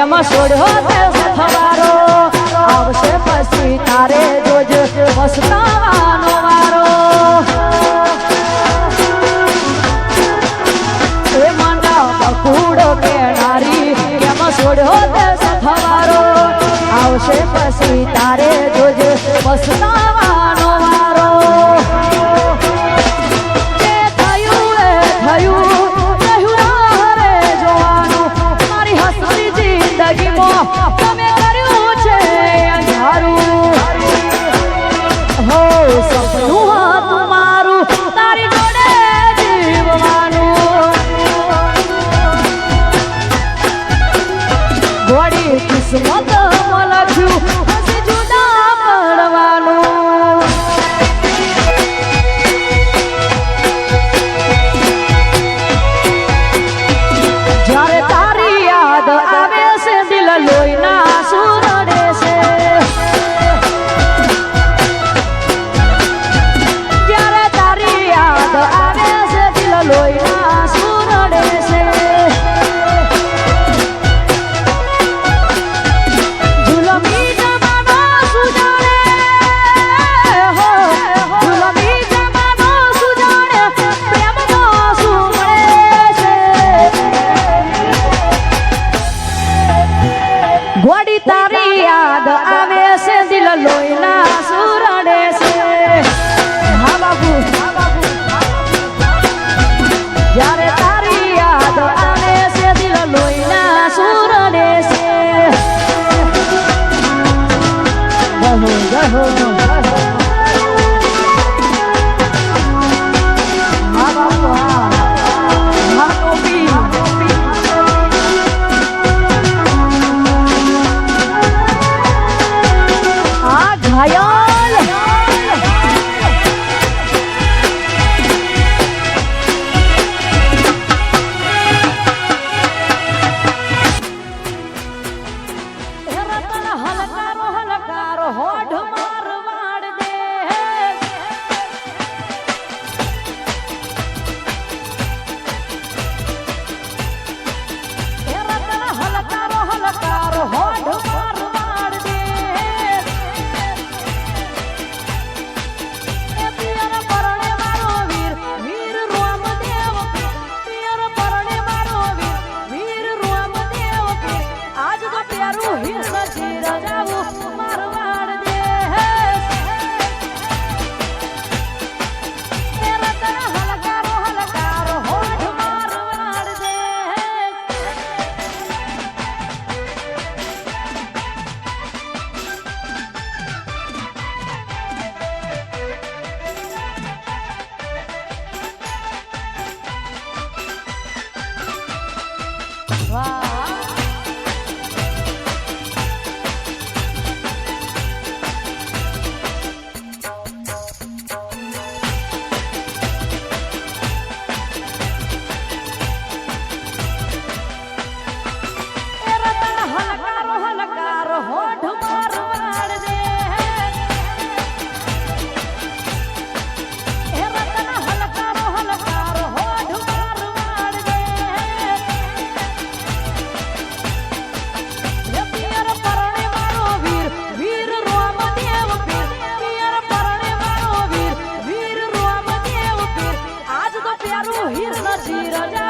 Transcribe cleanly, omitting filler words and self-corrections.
એમાં છોડ્યો તે સથવારો આવશે પછી તારે જોજ પસ્તાવાનો વારો એ માના બકુડો કેનારી એમાં છોડ્યો તે સથવારો આવશે પછી તારે જોજ પસ્તાવાનો વારો તમે કર્યું છે અંધારું હો સપનું હતું મારું તારી જોડે જીવવાનું ઘોડી કિસ્મત લખ્યું હજી જુદા પડવાનું જ્યારે તારી યાદ આવે છે દિલ લોહીના સુરડે છે જ્યારે તારી યાદ આવે છે દિલ લોહીના સુરડે છે ઝુલમી જમાનો સુજાણે હો ઝુલમી જમાનો સુજાણે પ્રેમનો સુમળે છે ઘોડી તારી યાદ આવે છે દિલ લોહીના સુરડે છે હા બાબુ જ્યારે તારી યાદ આવે છે દિલ લોહીના સુરડે છે ગહો ગહો હા બાબુ હા હા ટોપી ઘાયલ હલકારો હલકારો હોઢ મારવાડ દે હલકારો હલકારો હોઢ મારવાડ દે પિયર પરણે મારો વીર વીર રામદેવ પિયર પરણે મારો વીર રામદેવ આજ તો પ્યારું હિર નથી રજાવું મારવાડ દે હલકારો હલકારો હોઠ મારવાડ દે વાહ હલકારો હલકારો હોઠ મારવાડ દે હલકારો હલકારો હોઠ મારવાડ દે પિયર પરણે મારો વીર વીર રામદેવ પિયર પરણે મારો વીર રામદેવ આજ તો પ્યારું હીર નથી રજા